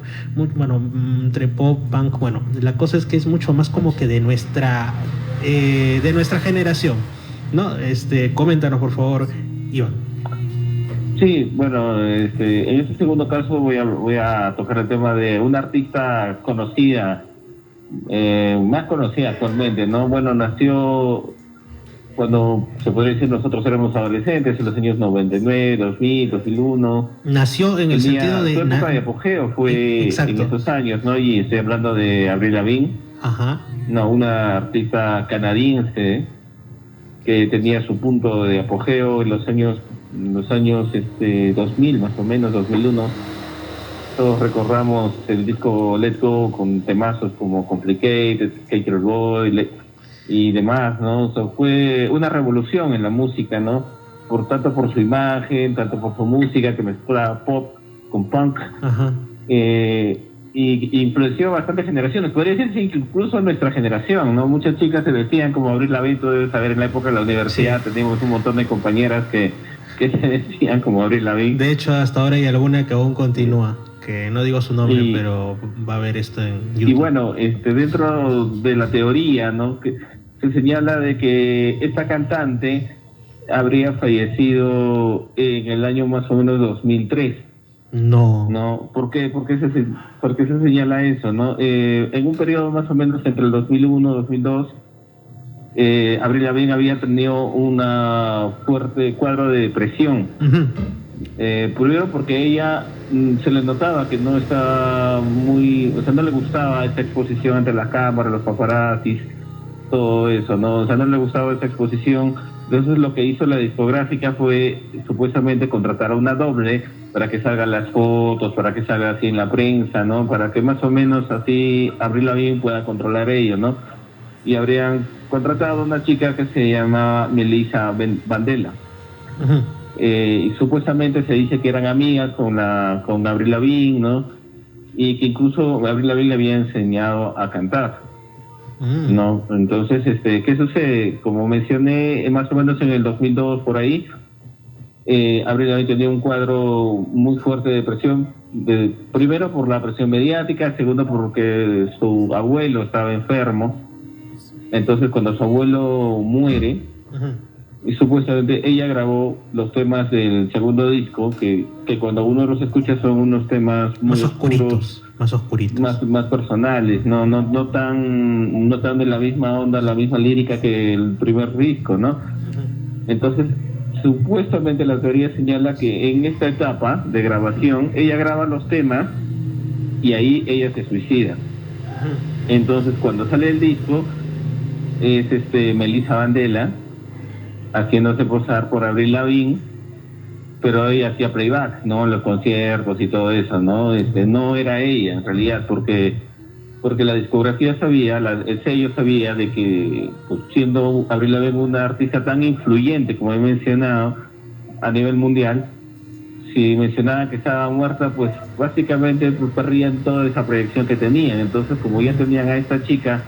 Speaker 5: bueno, entre pop, punk, bueno, la cosa es que es mucho más como que de nuestra generación. No, coméntanos por favor, Iván.
Speaker 9: Sí, bueno, en este segundo caso voy a tocar el tema de una artista conocida, más conocida actualmente, ¿no? Bueno, nació cuando se podría decir nosotros éramos adolescentes, en los años 99, 2000, 2001.
Speaker 5: Nació en el sentido de...
Speaker 9: Su época de apogeo fue en esos años, ¿no? Y estoy hablando de Avril Lavigne.
Speaker 5: Ajá.
Speaker 9: No, una artista canadiense que tenía su punto de apogeo en los años 2000, más o menos, 2001. Todos recordamos el disco Let's Go con temazos como Complicated, Skater Boy y demás, ¿no? O sea, fue una revolución en la música, ¿no? Tanto por su imagen, tanto por su música que mezclaba pop con punk.
Speaker 5: Ajá.
Speaker 9: Y influenció a bastantes generaciones. Podría decirse incluso a nuestra generación, ¿no? Muchas chicas se vestían como Avril Lavigne, tú debes saber, en la época de la universidad teníamos un montón de compañeras que se vestían como Avril Lavigne.
Speaker 5: De hecho, hasta ahora hay alguna que aún continúa, que no digo su nombre, pero va a ver esto en YouTube.
Speaker 9: Y bueno, dentro de la teoría, ¿no? Que se señala de que esta cantante habría fallecido en el año más o menos 2003. No, ¿por qué se señala eso, no? En un periodo más o menos entre el 2001 y 2002, Avril Lavigne había tenido una fuerte cuadro de depresión. Primero porque ella se le notaba que no estaba no le gustaba esta exposición ante la cámara, los paparazzis, todo eso, ¿no? O sea, no le gustaba esa exposición. Entonces lo que hizo la discográfica fue supuestamente contratar a una doble para que salgan las fotos, para que salga así en la prensa, ¿no? Para que más o menos así Avril Lavigne pueda controlar ello, ¿no? Y habrían contratado a una chica que se llama Melissa Vandella. Y supuestamente se dice que eran amigas con Avril Lavigne, ¿no? Y que incluso Avril Lavigne le había enseñado a cantar. No, entonces, ¿qué sucede? Como mencioné, más o menos en el 2002 por ahí, Avril Lavigne tenía un cuadro muy fuerte de depresión, primero por la presión mediática, segundo porque su abuelo estaba enfermo. Entonces, cuando su abuelo muere, y supuestamente ella grabó los temas del segundo disco, que cuando uno los escucha son unos temas muy oscuros,
Speaker 5: más oscuritos,
Speaker 9: más personales, no tan de la misma onda, la misma lírica que el primer disco, ¿no? Entonces, supuestamente la teoría señala que en esta etapa de grabación ella graba los temas y ahí ella se suicida. Entonces, cuando sale el disco es Melissa Vandella haciéndose posar por Avril Lavigne, pero ella hacía playback, ¿no? En los conciertos y todo eso, ¿no? No era ella en realidad, porque la discografía sabía, el sello sabía de que, pues, siendo Avril Lavigne una artista tan influyente como he mencionado a nivel mundial, si mencionaba que estaba muerta, pues básicamente pues, perdían toda esa proyección que tenían. Entonces, como ya tenían a esta chica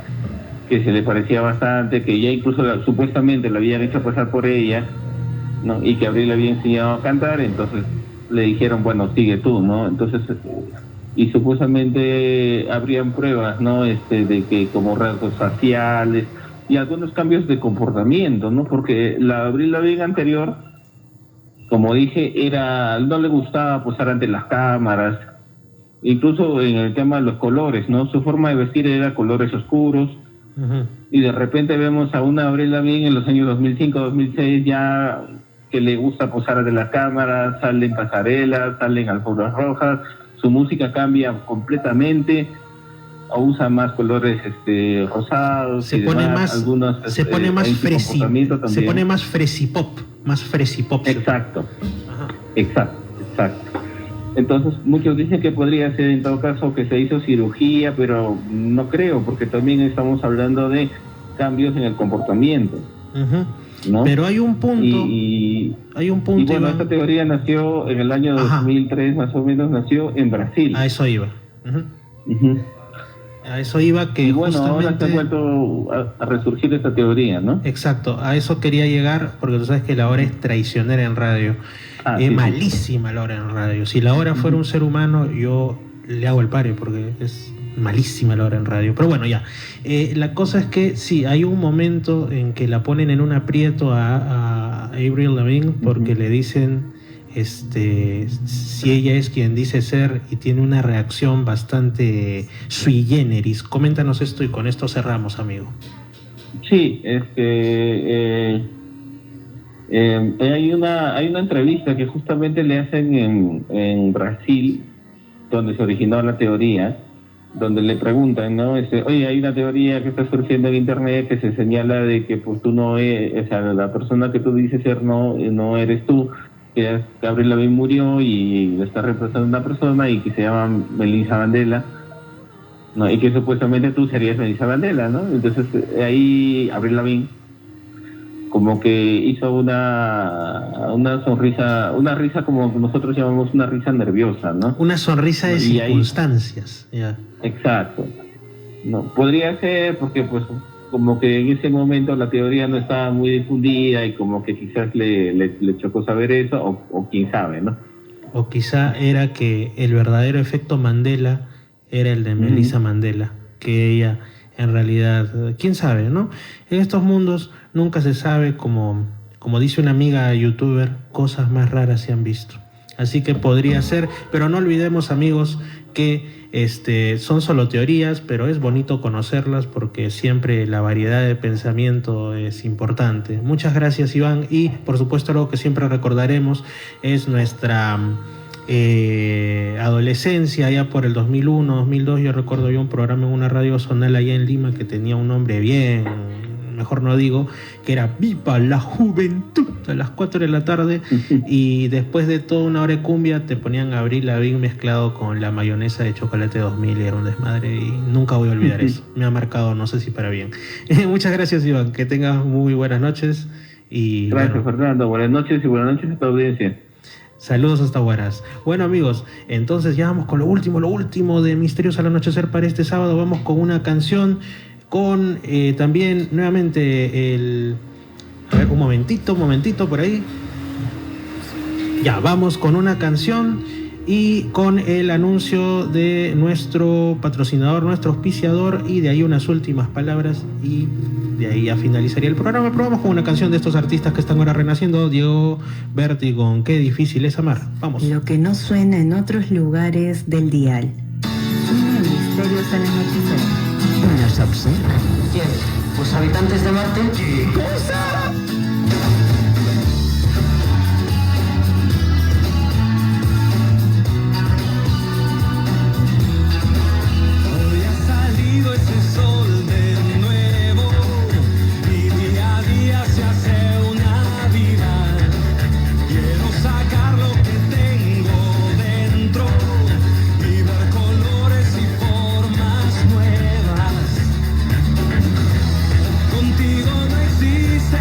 Speaker 9: que se le parecía bastante, que ya incluso supuestamente la habían hecho pasar por ella, ¿no? Y que Avril le había enseñado a cantar, entonces le dijeron, bueno, sigue tú, ¿no? Entonces, y supuestamente habrían pruebas, ¿no? De que como rasgos faciales y algunos cambios de comportamiento, ¿no? Porque la Avril Lavigne anterior, como dije, no le gustaba posar ante las cámaras, incluso en el tema de los colores, ¿no? Su forma de vestir era colores oscuros. Y de repente vemos a una Avril Lavigne en los años 2005, 2006 ya que le gusta posar ante la cámara, salen pasarelas, salen alfombras rojas, su música cambia completamente, usa más colores rosados,
Speaker 5: se pone más fresi pop.
Speaker 9: Exacto. Exacto. Entonces muchos dicen que podría ser en todo caso que se hizo cirugía, pero no creo, porque también estamos hablando de cambios en el comportamiento, ¿no?
Speaker 5: Pero hay un punto,
Speaker 9: y bueno, esta teoría nació en el año 2003 más o menos, nació en Brasil.
Speaker 5: A eso iba. A eso iba, que
Speaker 9: y bueno,
Speaker 5: justamente
Speaker 9: ahora se ha vuelto a resurgir esta teoría, ¿no?
Speaker 5: Exacto, a eso quería llegar, porque tú sabes que la hora es traicionera en radio. Es malísima la hora en radio. Si la hora fuera un ser humano, yo le hago el pare, porque es malísima la hora en radio. Pero bueno, ya. La cosa es que sí, hay un momento en que la ponen en un aprieto a Avril Lavigne porque le dicen si ella es quien dice ser, y tiene una reacción bastante sui generis. Coméntanos esto y con esto cerramos, amigo.
Speaker 9: Sí, hay una entrevista que justamente le hacen en Brasil, donde se originó la teoría, donde le preguntan, ¿no? Oye, hay una teoría que está surgiendo en internet que se señala de que pues tú no eres, o sea, la persona que tú dices ser no eres tú, que Avril Lavigne murió y le está reemplazando una persona y que se llama Melissa Mandela, ¿no? Y que supuestamente tú serías Melissa Mandela, ¿no? Entonces ahí Avril Lavigne como que hizo una sonrisa, una risa como nosotros llamamos una risa nerviosa, ¿no?
Speaker 5: Una sonrisa de circunstancias.
Speaker 9: Ya. Exacto. No, podría ser porque pues como que en ese momento la teoría no estaba muy difundida y como que quizás le chocó saber eso, o quién sabe, ¿no?
Speaker 5: O quizá era que el verdadero efecto Mandela era el de Melissa Mandela, que ella en realidad, quién sabe, ¿no? En estos mundos nunca se sabe, como dice una amiga youtuber, cosas más raras se han visto. Así que podría ser, pero no olvidemos, amigos, que son solo teorías, pero es bonito conocerlas porque siempre la variedad de pensamiento es importante. Muchas gracias, Iván, y por supuesto algo que siempre recordaremos es nuestra adolescencia, ya por el 2001, 2002. Yo recuerdo un programa en una radio zonal allá en Lima que tenía un nombre bien, mejor no digo, que era Viva la Juventud, a las 4 de la tarde, y después de toda una hora de cumbia te ponían Avril Lavigne mezclado con la mayonesa de Chocolate 2000 y era un desmadre, y nunca voy a olvidar eso. Me ha marcado, no sé si para bien. Muchas gracias, Iván, que tengas muy buenas noches. Y
Speaker 9: gracias, Fernando, buenas noches y buenas noches a tu audiencia.
Speaker 5: Saludos hasta Huaraz. Bueno, amigos, entonces ya vamos con lo último de Misterios al Anochecer para este sábado. Vamos con una canción con también nuevamente a ver, un momentito por ahí. Ya, vamos con una canción y con el anuncio de nuestro patrocinador, nuestro auspiciador, y de ahí unas últimas palabras y de ahí ya finalizaría el programa. Pero vamos con una canción de estos artistas que están ahora renaciendo. Diego Berti con Qué difícil es amar. Vamos.
Speaker 2: Lo que no suena en otros lugares del dial. Misterios al Anochecer.
Speaker 3: ¿Nos observan?
Speaker 10: ¿Quién? ¿Los habitantes de Marte?
Speaker 3: ¿Qué cosa?
Speaker 11: Hoy ha salido ese sol de nuevo y día a día se hace una vida. Quiero sacar lo que tengo dentro y ver colores y formas nuevas. Contigo no existe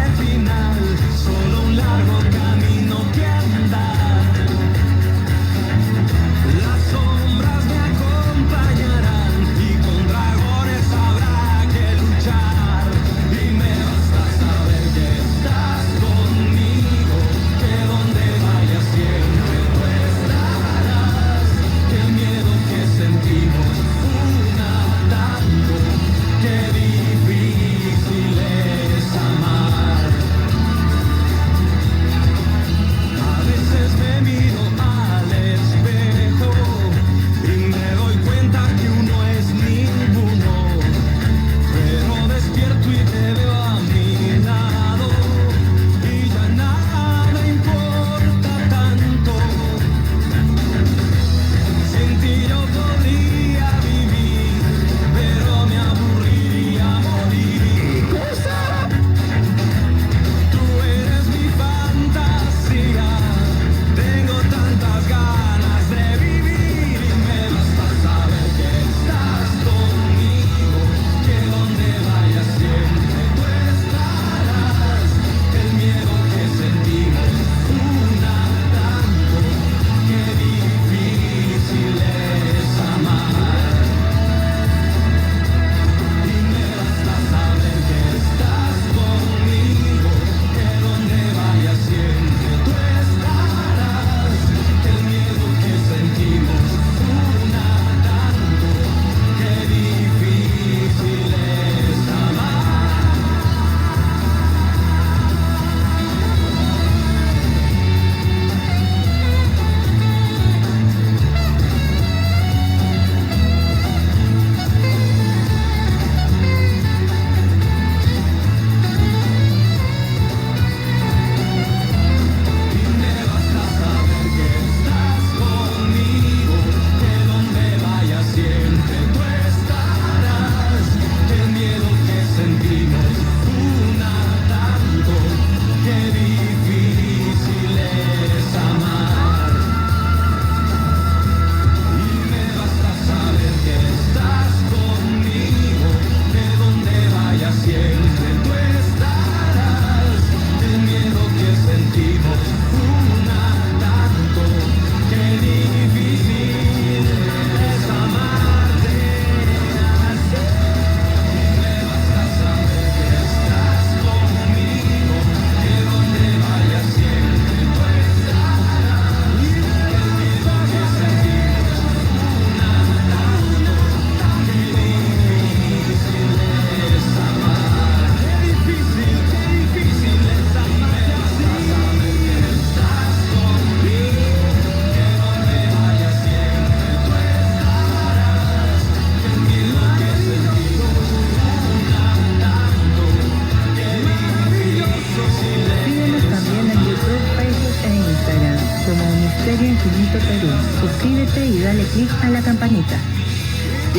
Speaker 2: Misterio Infinito Perú. Suscríbete y dale clic a la campanita.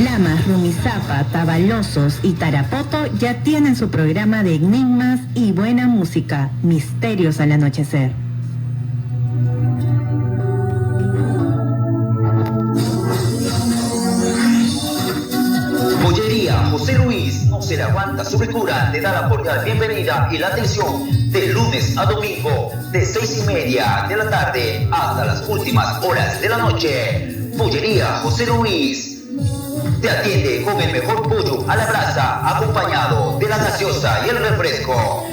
Speaker 2: Lamas, Rumisapa, Tabalosos y Tarapoto ya tienen su programa de enigmas y buena música, Misterios al Anochecer.
Speaker 8: Pollería José Luis no se le aguanta su ricura, te da la cordial bienvenida y la atención de lunes a domingo de 6:30 de la tarde hasta las últimas horas de la noche. Pollería José Luis te atiende con el mejor pollo a la brasa acompañado de la gaseosa y el refresco.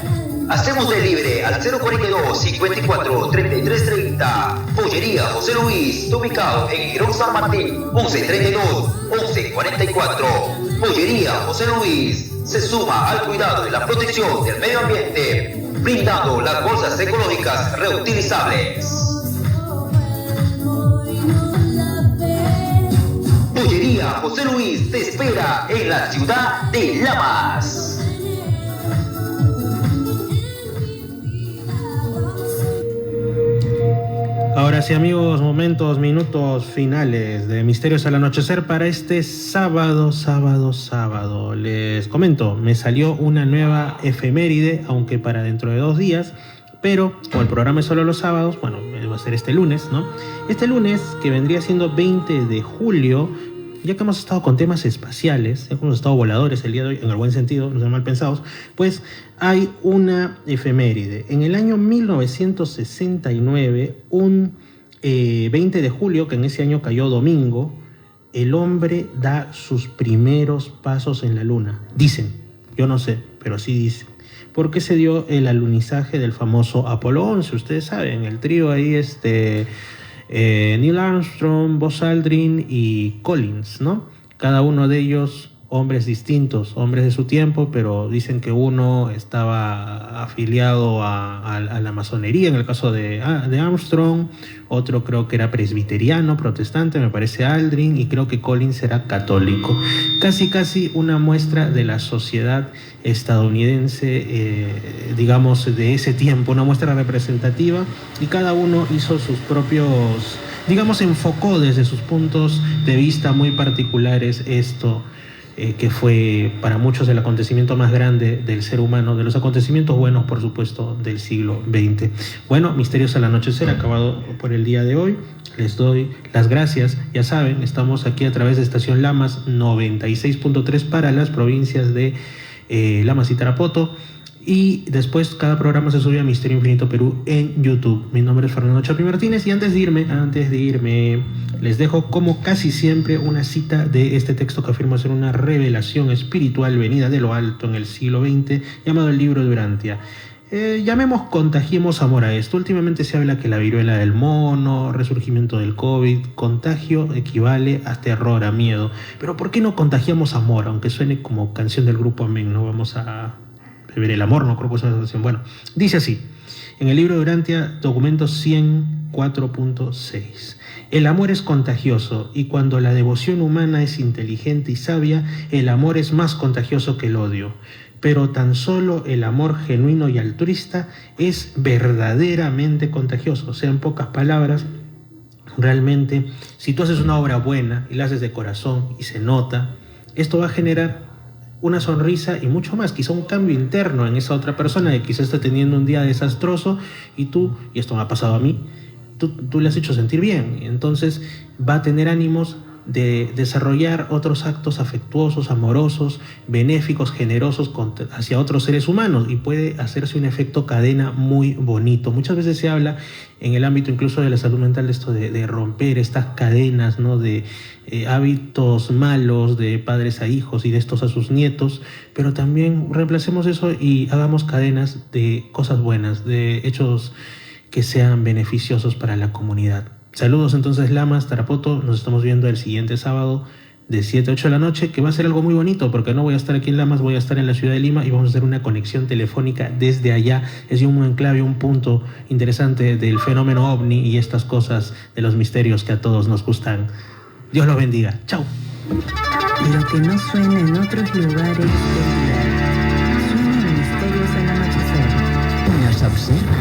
Speaker 8: Hacemos delivery al 042-54-3330. Pollería José Luis, ubicado en Girón San Martín, 1132-1144. Pollería José Luis se suma al cuidado y la protección del medio ambiente, brindando las bolsas ecológicas reutilizables. Pollería José Luis te espera en la ciudad de Lamas.
Speaker 5: Ahora sí, amigos, minutos finales de Misterios al Anochecer para este sábado. Les comento, me salió una nueva efeméride, aunque para dentro de 2 días, pero como el programa es solo los sábados, bueno, va a ser este lunes, ¿no? Este lunes, que vendría siendo 20 de julio, ya que hemos estado con temas espaciales, ya que hemos estado voladores el día de hoy, en el buen sentido, no sean mal pensados, pues hay una efeméride. En el año 1969, un 20 de julio, que en ese año cayó domingo, el hombre da sus primeros pasos en la luna. Dicen, yo no sé, pero sí dicen. Porque se dio el alunizaje del famoso Apolo 11, ustedes saben, el trío ahí, Neil Armstrong, Buzz Aldrin y Collins, ¿no? Cada uno de ellos hombres distintos, hombres de su tiempo, pero dicen que uno estaba afiliado a la masonería, en el caso de Armstrong, otro creo que era presbiteriano, protestante, me parece Aldrin, y creo que Collins era católico. Casi una muestra de la sociedad estadounidense, digamos, de ese tiempo, una muestra representativa, y cada uno hizo sus propios, digamos, enfocó desde sus puntos de vista muy particulares esto, que fue para muchos el acontecimiento más grande del ser humano, de los acontecimientos buenos, por supuesto, del siglo XX. Bueno, Misterios al Anochecer, acabado por el día de hoy. Les doy las gracias. Ya saben, estamos aquí a través de Estación Lamas 96.3 para las provincias de Lamas y Tarapoto. Y después cada programa se sube a Misterio Infinito Perú en YouTube. Mi nombre es Fernando Chapi Martínez y antes de irme, les dejo como casi siempre una cita de este texto que afirma ser una revelación espiritual venida de lo alto en el siglo XX, llamado el Libro de Urantia. Contagiemos amor a esto. Últimamente se habla que la viruela del mono, resurgimiento del COVID, contagio equivale a terror, a miedo. Pero ¿por qué no contagiamos amor? Aunque suene como canción del grupo Amén, no vamos a beber el amor, no creo que sea una canción. Bueno, dice así, en el Libro de Urantia, documento 104.6. El amor es contagioso y cuando la devoción humana es inteligente y sabia, el amor es más contagioso que el odio. Pero tan solo el amor genuino y altruista es verdaderamente contagioso. O sea, en pocas palabras, realmente, si tú haces una obra buena y la haces de corazón y se nota, esto va a generar una sonrisa y mucho más, quizá un cambio interno en esa otra persona que quizá está teniendo un día desastroso y tú, y esto me ha pasado a mí, tú le has hecho sentir bien, entonces va a tener ánimos de desarrollar otros actos afectuosos, amorosos, benéficos, generosos hacia otros seres humanos y puede hacerse un efecto cadena muy bonito. Muchas veces se habla en el ámbito incluso de la salud mental de esto de romper estas cadenas, ¿no? De hábitos malos de padres a hijos y de estos a sus nietos, pero también reemplacemos eso y hagamos cadenas de cosas buenas, de hechos que sean beneficiosos para la comunidad. Saludos entonces Lamas, Tarapoto, nos estamos viendo el siguiente sábado de 7 a 8 de la noche, que va a ser algo muy bonito porque no voy a estar aquí en Lamas, voy a estar en la ciudad de Lima y vamos a hacer una conexión telefónica desde allá. Es un enclave, un punto interesante del fenómeno ovni y estas cosas de los misterios que a todos nos gustan. Dios los bendiga. Chao.
Speaker 2: Lo que no suena en otros lugares, suena en Misterios al Anochecer.
Speaker 3: ¿Nos observa?